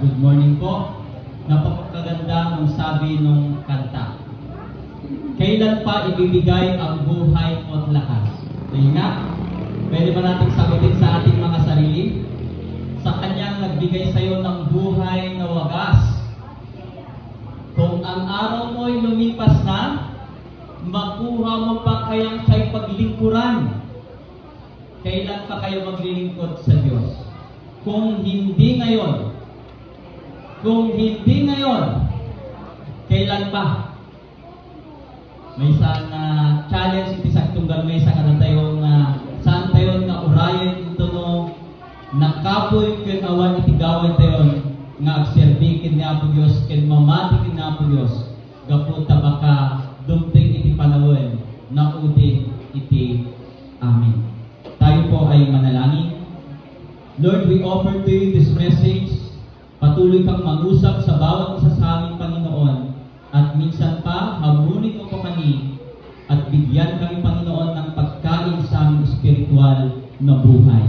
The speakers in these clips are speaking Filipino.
Good morning po. Napakaganda ng sabi ng kanta. Kailan pa ibibigay ang buhay mo't lakas? Ayun nga, pwede ba natin sagutin sa ating mga sarili? Sa Kanyang nagbigay sa iyo ng buhay na wagas. Kung ang araw mo'y lumipas na, makuha mo pa kayang siya'y paglingkuran. Kailan pa kayo maglilingkod sa Diyos? Kung hindi ngayon, kailan pa? May isang challenge iti sa tunggal may isang tayo na saan tayo na urayan ito no nakapoy ken awan iti gawin tayo nga agserbi ken ni Apo Dios ken mamati ken ni Apo Dios gapu ta baka dumteng iti panawon na udi iti amin. Tayo po ay manalangin. Lord, we offer to you this message. Patuloy kang mag-usap sa bawat isa sa aming Panginoon. At minsan pa, hamunin mo po kami at bigyan kami, Panginoon, ng pagkain sa aming espiritual na buhay.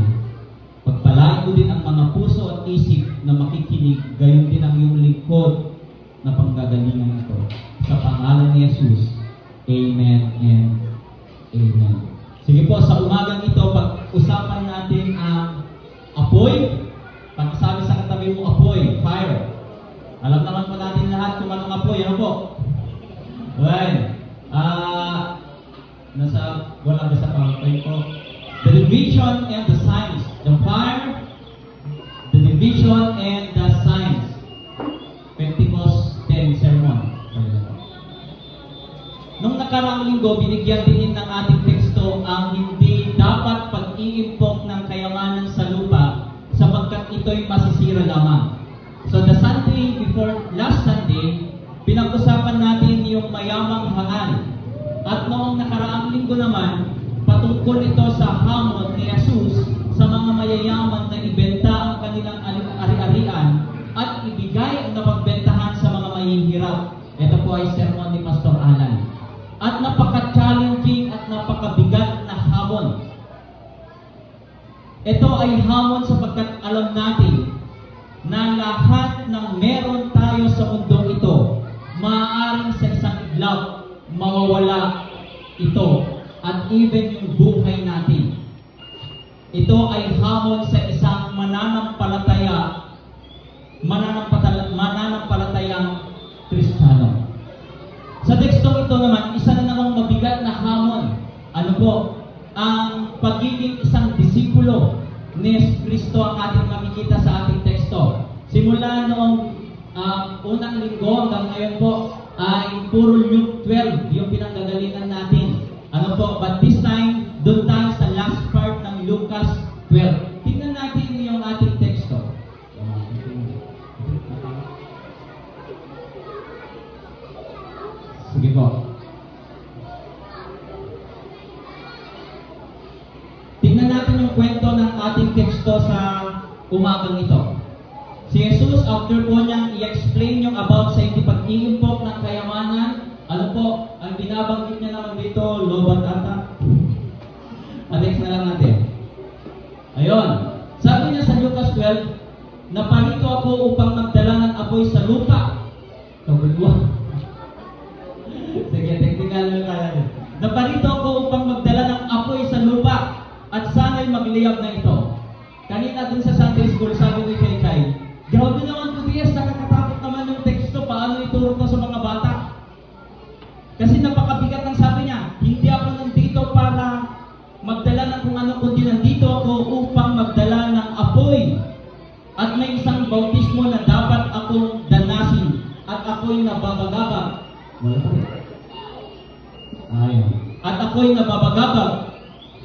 Pagpalain mo din ang mga puso at isip na makikinig, gayon din ang iyong lingkod na panggagalingan ito. Sa pangalan ni Jesus, Amen and Amen. Sige po, sa umagang ito, pag-usapan natin ang apoy. Pagkasabi sa katabi mo, apoy, fire. Alam naman po natin lahat kung anong apoy. Ano po? Well, wala ba sa PowerPoint po? The division and the signs. The fire, the division and the signs. Pentecost 10 sermon. Nung nakaraang linggo, binigyan din ng ating teksto ang hindi dapat pag-iimpok ng kayamanan sa lupa sapagkat ito'y masisira lamang. So the Sunday before last Sunday, pinag-usapan natin yung mayamang hangal. At noong nakaraang linggo naman, patungkol ito sa hamon ni Jesus sa mga mayayaman na ibenta ang kanilang ari-arian at ibigay ang napagbentahan sa mga mahihirap. Ito po ay sermon ni Pastor Alan. At napaka-challenging at napakabigat na hamon. Ito ay hamon sapagkat alam natin na lahat ng meron tayo sa mundong ito, maaaring sa isang iglap, mawawala ito, at even yung buhay natin. Ito ay hamon sa isang mananampalatayang Kristiyano. Sa tekstong ito naman, isa na namang mabigat na hamon. Ano po? Ang pagiging isang disipulo ni Kristo ang ating makikita sa ating teksto. Simula noong unang linggo hanggang ngayon po ay puro Luke 12 yung pinanggagalingan natin. Ano po? But this time, doon tayo sa last part ng Lucas 12. Tingnan natin yung ating teksto. Sige po. Tingnan natin yung kwento ng ating teksto sa umagang ito. Si Jesus, after po niyang i-explain yung about sa hindi pag-iimpok ng kayamanan, ano po, ang binabanggit niya naman dito, lobat ata. Alex na lang natin. Ayun. Sabi niya sa Lucas 12, naparito ako upang magdala ng apoy sa lupa. Kabulwa. Sige, technical na kaya. Naparito ako upang magdala ng apoy sa lupa at sana'y magliyab na ito. Kanina dun sa Sunday School, sabi ni Kay, grabe naman po Diaz, nakakatakot naman yung teksto, paano ituro to sa mga bata? Kasi napakabigat ng sabi niya, hindi ako nandito para magdala ng kung ano, kundi nandito ako upang magdala ng apoy. At may isang bautismo na dapat akong danasin at ako'y nababagabag. At ako'y nababagabag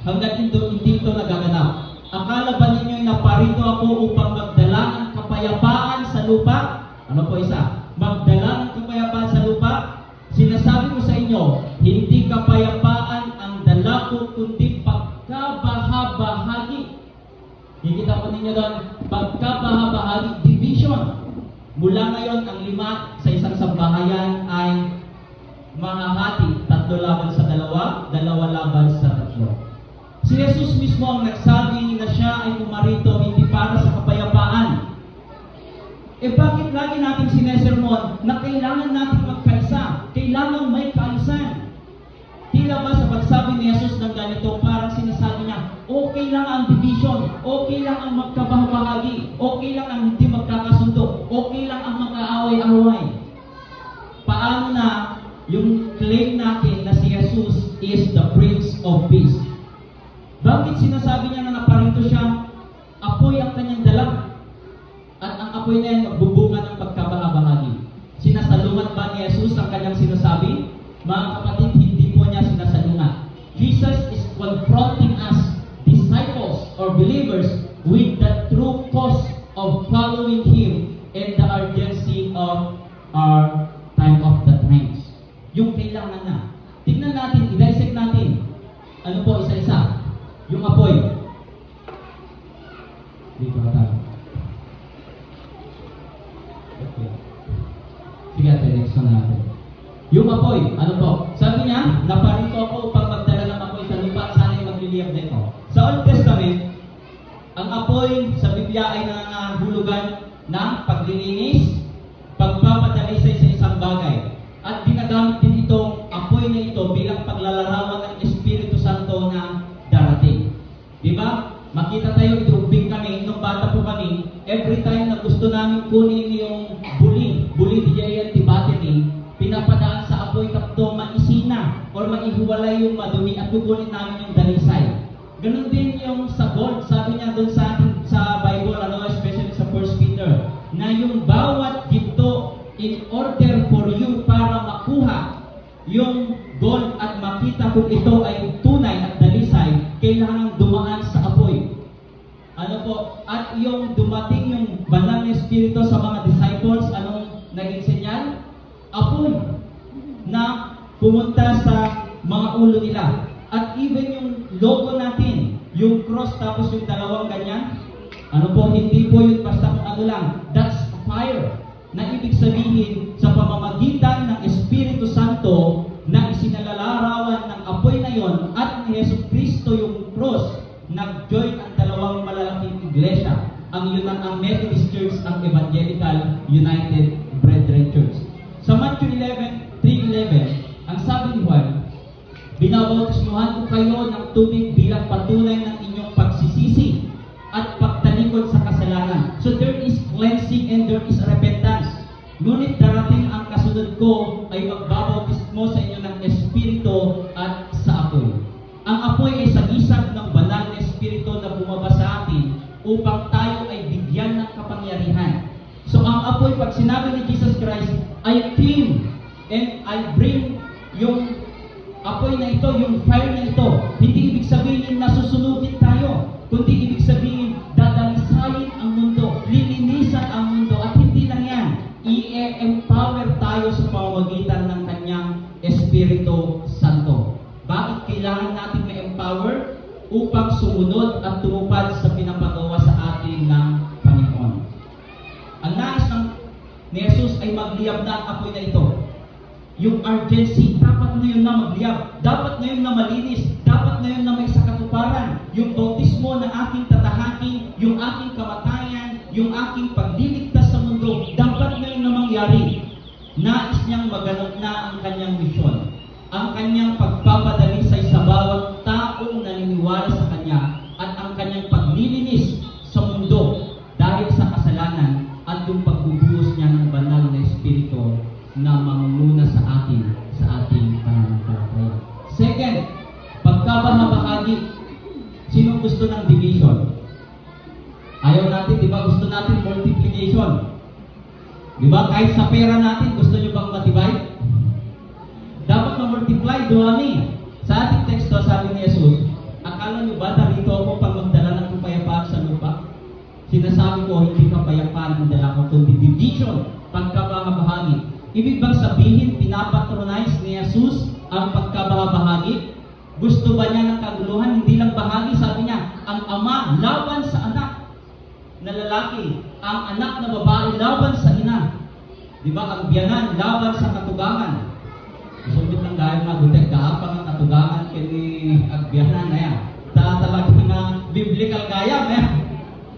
hanggat hindi ito nagaganap. Akala ba ninyo naparito ako upang magdala ng kapayapaan sa lupa? Ano po isa? Magdala ng kapayapaan sa lupa? Sinasabi ko sa inyo, hindi kapayapaan ang dala ko, kundi pagkabahabahagi. Hikita po ninyo doon, pagkabahabahagi, division. Mula ngayon, ang 5 sa isang sambahayan ay mahahati, 3 laban sa 2, 2 laban sa 3. Si Jesus mismo ang nagsabi na siya ay pumarito hindi para sa kapayapaan, Eh bakit lagi natin sinesermon na kailangan natin magkaisa? Kailangan may kaayusan. Tila ba sa pagsabi ni Jesus ng ganito, parang sinasabi niya, okay lang ang division, okay lang ang magkabahagi, okay lang ang hindi magkakasundo, okay lang ang mag-aaway-away. Paano na yung claim natin na si Jesus is the Prince of Peace? Bakit sinasabi niya na naparito siya? Apoy ang kanyang dala. At ang apoy na yan magbubunga ng pagkabahagi. Sinasalungat ba ni Jesus ang kanyang sinasabi? Mga kapatid, hindi po niya sinasalungat. Jesus is confronting us, disciples or believers, with the true cause of following Him and the urgency of our time of the times. Yung kailangan na. Tignan natin, i-dissect natin. Ano po, isa-isa? Yung apoy. Dito ka tayo. Okay. Sige, next na natin. Yung apoy, ano po? Sabi niya, naparito ako upang magdala ng apoy sa lupa, sana'y magliliyab din ko. Sa Old Testament, ang apoy sa Biblia ay nangangahulugan ng paglilinis, pagpapadalisay sa isang bagay. At ginagamit din itong apoy na ito bilang paglalarawan ng Espiritu Santo na darating. Diba? Makita tayo, itubig kami, nung bata po kami, every time na gusto namin kunin yung buli DJ battery, pinapadaan sa apoy kapto maisina or maihiwalay yung madumi at kukunin namin yung dalisay. Ganun din yung sa gold, sabi niya doon sa ating sa Bible, especially sa 1 Peter, na yung bawat ginto in order for you para makuha yung gold at makita kung ito ay tunay at dalisay, kailangan dumaan sa apoy. Ano po? At yung dumating yung banal na Espiritu sa mga disciples, anong naging senyal? Apoy na pumunta sa mga ulo nila. At even yung logo natin, yung cross tapos yung dalawang ganyan, ano po, hindi po yun basta kung ano lang. That's fire. Na ibig sabihin, sa pamamagitan ng Espiritu Santo na isinalalarawan ng apoy na yon at ni Yesu Kristo yung cross, nag-join ang dalawang malalaking iglesia. Ang Methodist Church, ang Evangelical United Brethren Church. Sa Matthew 3:11, ang sabi ni Juan, binabautismuhan ko kayo ng tubig bilang patunay ng inyong pagsisisi at pagtalikod sa kasalanan. So there is cleansing and there is repentance. Ngunit darating ang kasunod ko ay magbabautismo sa inyo ng Espiritu at sa apoy. Ang apoy ay sagisag ng banal na Espiritu na bumaba sa atin upang tayo ay bigyan ng kapangyarihan. So ang apoy, pag sinabi ni Jesus Christ, I came and I bring yung apoy na ito, yung fire na ito, hindi ibig sabihin na susunugin tayo, kundi ibig sabihin dadalisayin ang mundo, lilinisan ang mundo, at hindi lang yan, i-empower tayo sa pamamagitan ng kanyang Espiritu Santo. Bakit kailangan natin ma-empower? Upang sumunod at tumupad sa pinapagawa sa atin ng Panginoon. Ang nais ni Jesus ay magliyab na ang apoy na ito. Yung urgency, dapat na yun na magliyab, dapat na yun na malinis, dapat na yun na may sakatuparan. Yung bautismo na aking tatahakin, yung aking kamatayan, yung aking pagliligtas sa mundo, dapat na yun na mangyari. Nais niyang maganap na ang kanyang misyon. Ang kanyang pagpapadalisay sa bawat taong naniniwala sa kanya at ang kanyang paglilinis sa mundo dahil sa kasalanan at yung pagbubuhos niya ng banal na Espiritu na mangunguna sa ating pananampalataya. Second, pagkabahagi. Sino gusto ng division? Ayaw natin, di ba? Gusto natin multiplication. Di ba? Kahit sa pera natin, gusto nyo bang matibay? Dapat ma-multiply, dumami. Sa ating teksto, sabi ni Jesus, akala nyo ba narito ako pang magdala ng kapayapaan sa lupa? Sinasabi ko, hindi kapayapaan ang dala ko, kundi division, pagkabahagi. Ibig bang sabihin, pinapatronize ni Jesus ang pagkabahagi? Gusto ba niya ng kaguluhan? Hindi lang bahagi, sabi niya, ang ama laban sa anak na lalaki, ang anak na babae laban sa ina. Di ba? Ang biyanan laban sa katugangan. Isubit lang dahil magutek, kaapang ang katugangan kini agbiyanan na yan. Talagang na biblical kaya,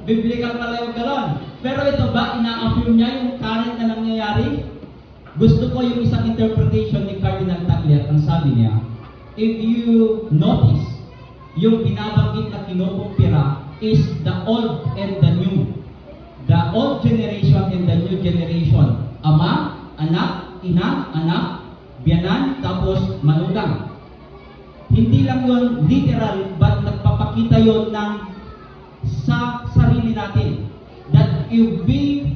biblical pala yung galon. Pero ito ba, ina-affirm niya Gusto ko yung isang interpretation ni Cardinal Tagliat, ang sabi niya, if you notice, yung binabanggit na kinukumpira is the old and the new. The old generation and the new generation. Ama, anak, ina, anak, biyanan, tapos manugang. Hindi lang yun literal, but nagpapakita yun ng sa sarili natin. That if we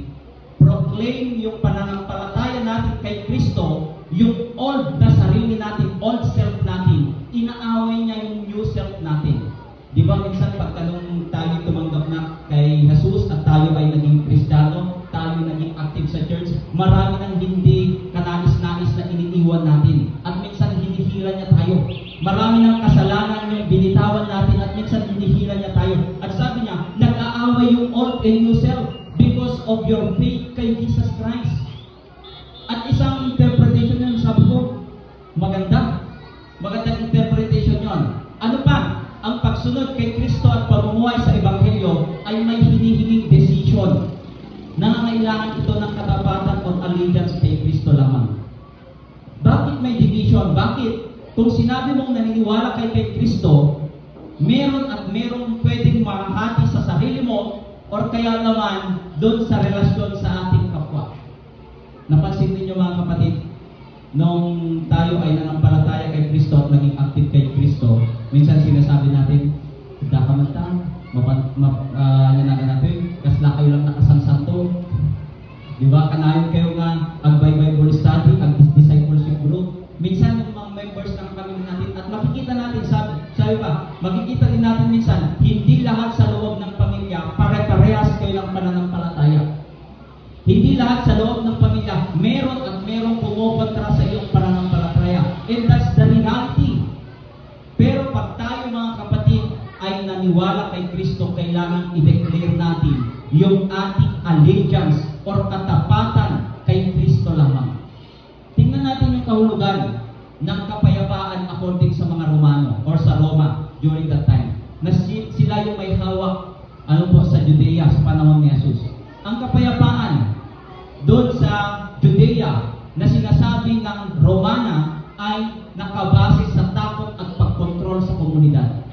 proclaim yung pananampalataya natin kay Kristo, yung old na sarili natin, old self natin, inaaway niya yung new self natin. Di ba minsan pagka nung tayo tumanggap na kay Jesus at tayo ay naging Kristiyano, tayo naging active sa church, marami nang hindi kanais-nais na iniiwan natin. At minsan hinihila niya tayo. Marami ng kasalanan yung binitawan natin at minsan hinihila niya tayo. At sabi niya, nag-aaway yung old and new self because of your faith kay Jesus Christ. At isang interpretation yun, sabi ko, maganda. Magandang interpretation yun. Ano pa? Ang pagsunod kay Kristo at pamumuhay sa Ebanghelyo ay may hinihinging decision. Nangangailangan ito ng katapatan o allegiance kay Kristo lamang. Bakit may division? Bakit? Kung sinabi mong naniniwala kay Kristo, meron at merong pwedeng mahati sa sarili mo or kaya naman doon sa relasyon sa ating kapwa. Napansin ninyo mga kapatid, nung tayo ay nanampalataya kay Kristo at naging active kay Kristo, minsan sinasabi natin, dakamantang, natin, kasla kayo lang nakasansanto. Di ba? Kanayon kayo nga, Bible study, discipleship group. Minsan yung mga members ng pamilya natin, at makikita natin, sabi ba, makikita din natin minsan, hindi lahat sa loob ng pamilya, pare-parehas kayo ng pananampalataya. Hindi lahat sa loob ng pamilya, meron at merong pumukontra sa iyong pananampalataya. And that's the reality. Pero pag tayo mga kapatid ay naniwala kay Kristo, kailangan i-declare natin yung ating allegiance or katapatan kay Kristo lamang. Tingnan natin yung kahulugan ng kapayapaan according sa mga Romano or sa Roma during that time. Na sila yung may hawak sa Judea sa panahon ni Jesus. Ang kapayapaan doon sa Judea na sinasabi ng Romana ay nakabase sa takot at pagkontrol sa komunidad.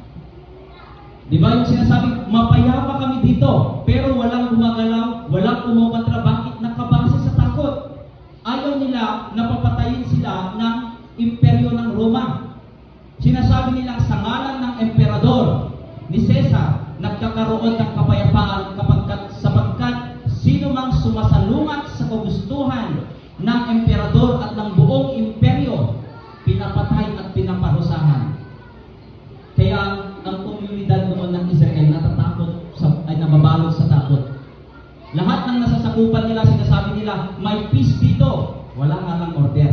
Di ba yung sinasabi, mapayapa kami dito, pero walang gumagalaw, walang kumukontra. Bakit? Nakabase sa takot. Ayaw nila na papatayin sila ng imperyo ng Roma. Sinasabi nilang sa ngalan ng emperador ni Caesar, nagkakaroon ng kapayapaan sapagkat sino mang sumasalungat sa kagustuhan ng emperador at ng buong imperyo, pinapatay at pinaparusahan. Kaya ang komunidad noon ng Israel natatakot ay nababalot sa takot. Lahat ng nasasakupan nila, sinasabi nila, may peace dito. Wala nga lang order.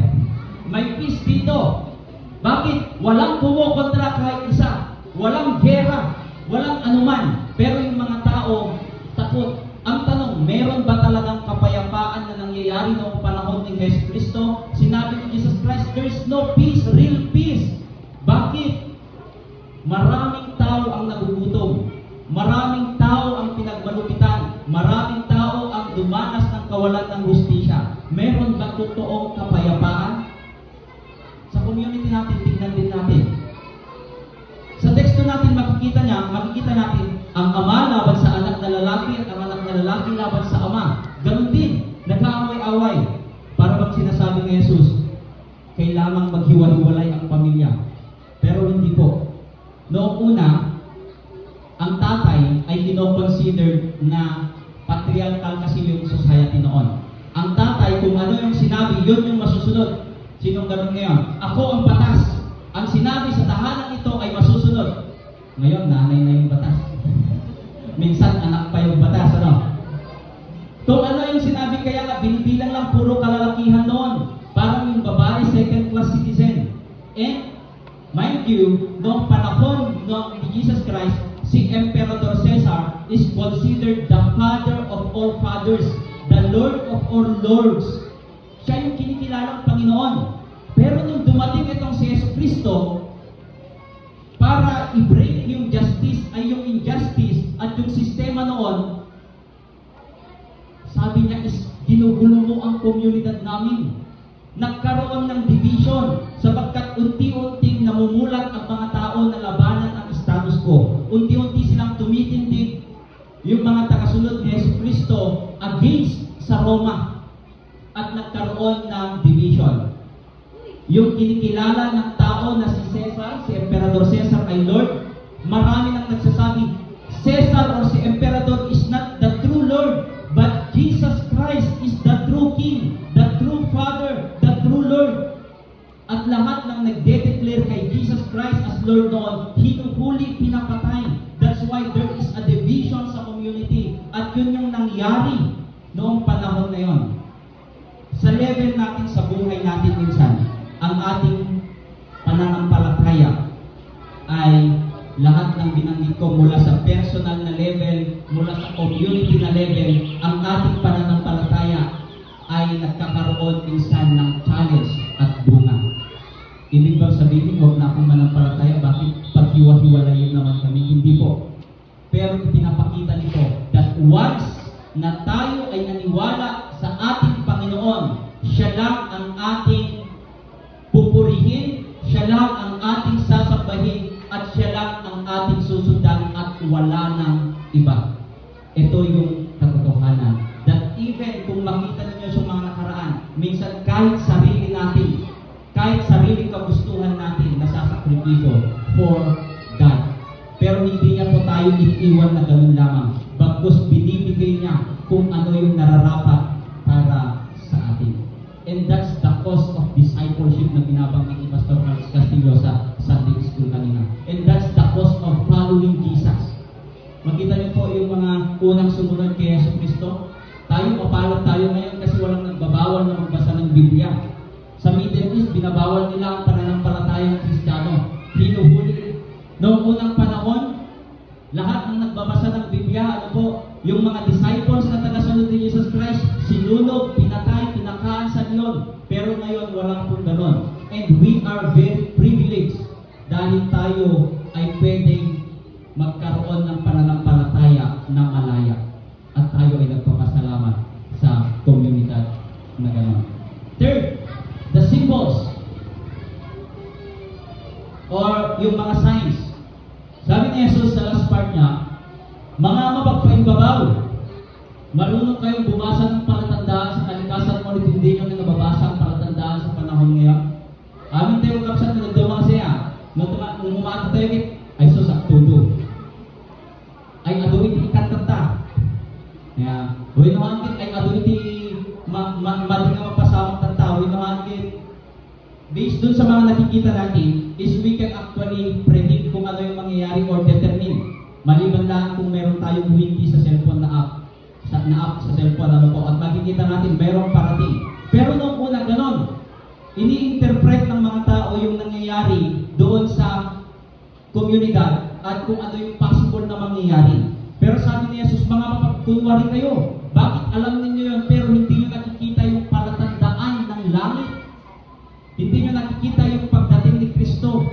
May peace dito. Bakit? Walang kumukontra kahit isa. Walang gera. Walang anuman. Pero yung mga tao, takot. Ang tanong, meron ba talagang kapayapaan na nangyayari noong panahon ni Jesus Kristo? Sinabi ni Jesus Christ, there's no peace, real peace. Bakit? Maraming tao ang nagugutom. Maraming tao ang pinagmalupitan. Maraming tao ang dumanas ng kawalan ng hustisya. Meron ba totoong kapayapaan? Sa community natin, tignan din natin. Sa teksto natin, makikita natin ang ama laban sa anak na lalaki at ang anak na lalaki laban sa ama. Ganun din, nag-aaway-away. Para bang sinasabi ni Jesus, kailangang maghiwa-hiwalay ang pamilya. Pero hindi po. Noong una, ang tatay ay kino-consider na patriarchal kasi yung society noon. Ang tatay, kung ano yung sinabi, yun yung masusunod. Sinong ganun ngayon? Ako ang batas. Ang sinabi sa tahanan ito ay masusunod. Ngayon, nanay na yung batas. Minsan, anak pa yung batas, ano? Kung ano yung sinabi, kaya nga, binibilang lang puro kalalakihan noon. Parang yung babae, second-class citizen. And, mind you, noong panahon ni Jesus Christ, si Emperador Caesar is considered the father of all fathers, the Lord of all lords. Siya yung kinikilalang Panginoon. Pero nung dumating itong si Jesus Kristo, para i-break yung justice, ay yung injustice at yung sistema noon, sabi niya is ginugulo mo ang komunidad namin. nagkaroon ng division sapagkat unti-unting namumulat ang mga tao na labanan ang status quo. Unti-unti silang tumitindig yung mga tagasunod ni Jesucristo against sa Roma at nagkaroon ng division. Yung kinikilala ng tao na si Caesar, si Emperador Caesar ay Lord, marami nang nagsasabi, Caesar or si Emperador is not the true Lord, but Jesus Christ is the true King, the true Father, the true Lord. At lahat ng nagde-declare kay Jesus Christ as Lord noon, hinuhuli, pinapatay. That's why there is a division sa community. At yun yung nangyari noong panahon na yon. Sa level natin sa buhay natin minsan, ang ating pananampalataya ay lahat ng binanggit ko mula sa personal na level, mula sa community na level, ang ating pananampalataya ay nagkakaroon minsan ng challenge at bunga. Ibig bang sabihin, huwag na akong manampalataya, bakit paghiwa-hiwalayin naman kami? Hindi po. Pero pinapakita nito that once na tayo ay naniwala sa ating Panginoon, siya lang ang ating pupurihin, siya lang ang ating sasambahin, at siya lang ang ating susundan at wala ng iba. Ito yung katotohanan. That even kung makita ninyo sa mga nakaraan, minsan kahit sarili natin, kahit sariling kagustuhan natin, nasasakripisyo for God. Pero hindi niya po tayo iniiwan na ganun lamang. Bagkus binibigay niya kung ano yung nararapat para sa atin. And that's the cost of discipleship na binabanggit ni Pastor Carlos Castillo sa Sunday School kanina. And that's the cost of following Jesus. Makita niyo po yung mga unang sumunod kay Jesucristo. Tayo, mapalad tayo ngayon kasi walang nagbabawal na magbasa ng Biblia. Sa Middle East, binabawal nila ang pananampalatayang Kristiyano. Hinuhuli. Noong unang panahon, lahat ng nagbabasa ng Biblia, yung mga disciples na tagasunod ni Jesus Christ, sinunog, pinatay, pinakaan sa leon. Pero ngayon, walang pong ganon. And we are very privileged dahil tayo ay pwedeng magkaroon ng pananampalataya na malaya. At tayo ay nagpapasalamat sa komunidad na ganon. Third, the symbols or yung mga signs. Sabi ni Jesus sa last part niya, mga mapagpaimbabaw, marunong kayong bumasa ng palatandaan sa kalikasan mo, hindi nyo na nababasa ang palatandaan sa panahon ngayon. Amin tayo kapsat na nagdawang siya, nung umata tayo ay susaktudo. Ay aduiti ikantata. Kaya, huwag naman ay aduiti mali nga mapasamang tata, huwag naman based dun sa mga nakikita natin, is we can actually predict kung ano yung mangyayari or determine. Maliban lang kung meron tayong wiki sa cellphone na app. Sa cellphone, at makikita natin merong parating. Pero nung una ganon, ini-interpret ng mga tao yung nangyayari doon sa komunidad at kung ano yung possible na mangyayari. Pero sabi ni Jesus, mga mapagkunwari kayo. Bakit alam ninyo yun pero hindi nyo nakikita yung palatandaan ng langit? Hindi nyo nakikita yung pagdating ni Kristo.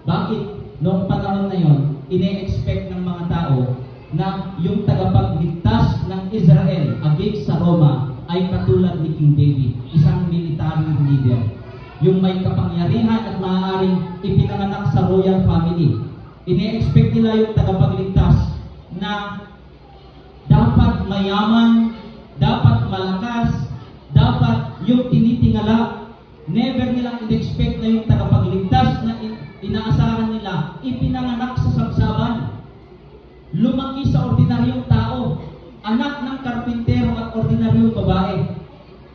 Bakit? Noong panahon na yon, ine-expect ng mga tao na yung tagapagligtas ng Israel against sa Roma ay katulad ni King David, isang military leader. Yung may kapangyarihan at maaaring ipinanganak sa royal family. Ine-expect nila yung tagapagligtas na dapat mayaman, dapat malakas, dapat yung tinitingala. Never nilang in-expect na yung tagapagligtas na inaasahan nila, ipinanganak sa sabsaban. Lumaki sa ordinaryong tao, anak ng karpintero at ordinaryong babae.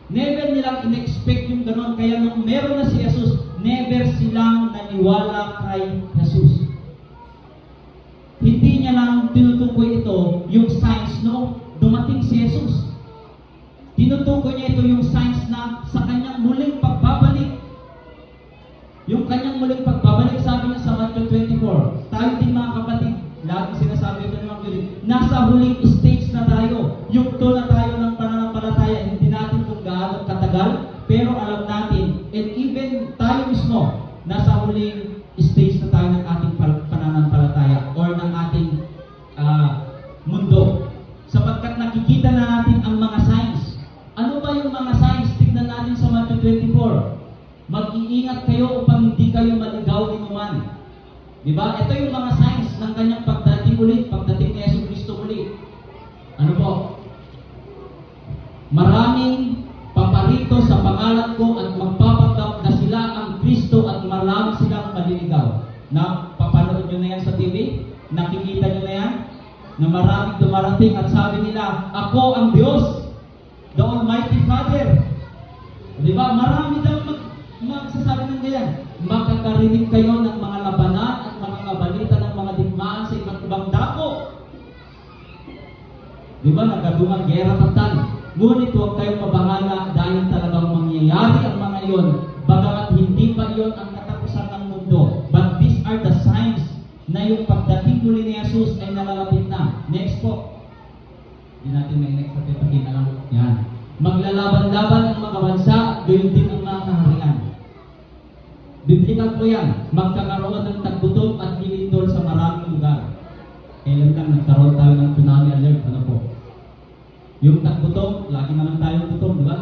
Never nilang in-expect yung ganon, kaya nung meron na si Jesus, never silang naniwala kay Jesus. Hindi niya lang tinutukoy ito yung signs noong dumating si Jesus. Tinutukoy niya ito yung signs na sa kanyang muling pagbabalik. Yung kanyang muling pagbabalik, sabi niya sa Matthew 24, tayo din mga kapatid, lagi sinasabi ito naman yun, nasa huling stage na tayo. Yugto na tayo ng pananampalataya, hindi natin kung gaano katagal, pero alam natin, and even tayo mismo, nasa huling stage na tayo ng ating pananampalataya or ng ating mundo. Sapagkat nakikita na natin ang mga signs. Ano ba yung mga signs? Tignan natin sa Matthew 24. mag-iingat kayo upang hindi kayo maligaw ni Numan. Diba? Ito yung mga signs ng kanyang pagdating ulit, pagdating ni Yesu Cristo ulit. Ano po? Maraming paparito sa pangalan ko at magpapanggap na sila ang Kristo at marami silang maliligaw. Na papanood nyo na yan sa TV? Nakikita nyo na yan? Na maraming dumarating at sabi nila, ako ang Diyos, the Almighty Father. Diba? Marami daw magsasabi ng ganyan. Makakarinig kayo ng mga labanan at mga kabalita ng mga digmaan sa iba't ibang dako. Diba? Nagkadulang gera tatan. Ngunit huwag kayong mabahala dahil talagang mangyayari ang mga iyon. Bagamat hindi pa iyon ang katapusan ng mundo. But these are the signs na yung pagdating muli ni Jesus ay nalalapit na. Next po. Hindi natin may next na pipakita lang. Yan. Maglalaban-laban ang mga bansa at gayon din ang mga kaharian. Biblikal po yan. Magkakaroon ng taggutom at lilindol sa maraming lugar. Kailan lang nagkaroon tayo ng tsunami alert? Ano po? Yung taggutom, lagi naman tayong gutom, di ba?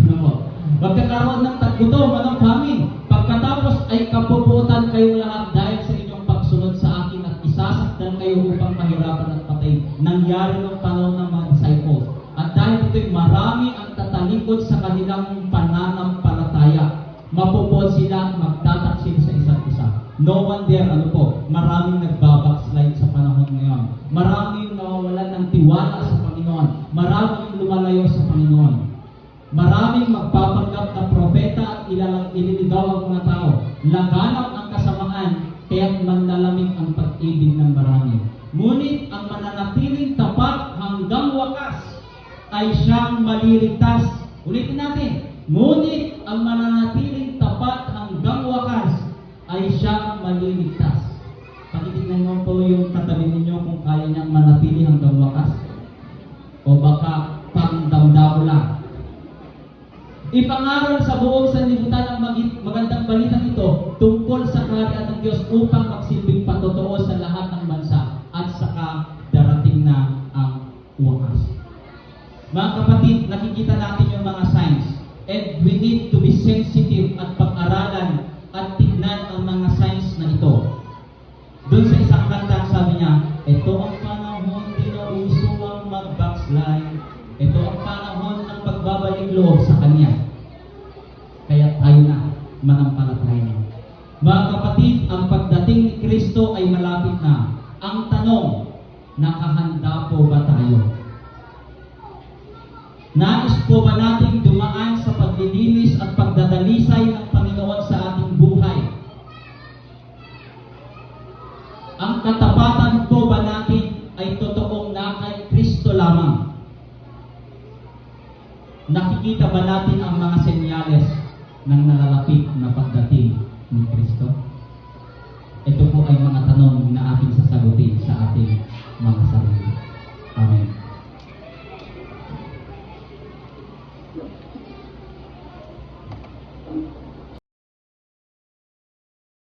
Ano po? Magkakaroon ng taggutom, anong famine? Pagkatapos ay kapupuotan kayong lahat dahil sa inyong pagsunod sa akin at isasakdan kayo upang mahirapan at patay. Nangyari ng panahon ng mga disciples. At dahil ito'y marami ang tatalikod sa kanilang pananampalataya. Mapupuot sila at magtataksil sa isa't isa. No wonder, ano po, maraming nagbabackslide sa panahon ngayon. Maraming nawawalan ng tiwala sa Panginoon. Maraming lumalayo sa Panginoon. Maraming magpapanggap na propeta at ililigaw ang mga tao. Laganap ang kasamaan, kaya't manlalamig ang pag-ibig ng marami. Ngunit ang mananatiling tapat hanggang wakas ay siyang maliligtas. Ulitin natin. Ngunit ang mananatiling tapat hanggang wakas ay siyang maliligtas. Pakitignan mo po yung katabi ninyo kung kaya niyang manatili hanggang wakas. O baka pangdamdamo lang. Ipangaral sa buong sanlibutan ang magandang balitang ito tungkol sa kaharian ng Diyos upang magsilbing patotoo sa lahat ng bansa at saka darating na ang wakas. Mga kapatid, nakikita natin yung mga signs and we need to be sensitive at pag-aralan at tignan ang mga signs na ito. Doon sa isang kanta, sabi niya, ito ang panahon din na uso ang mag-backslide. Ito ang panahon ng pagbabalik loob sa Kanya. Kaya tayo na manampalataya. Mga kapatid, ang pagdating ni Kristo ay malapit na. Ang tanong, nakahanda po ba tayo? Nais po ba nating dumaan sa paglilinis at pagdadalisay ng Panginoon sa ating buhay? Ang katapatan po ba natin ay totoong na kay Kristo lamang? Nakikita ba natin ang mga senyales ng nalalapit na pagdating ni Kristo? Ito po ay mga tanong na ating sasagutin sa ating mga sarili.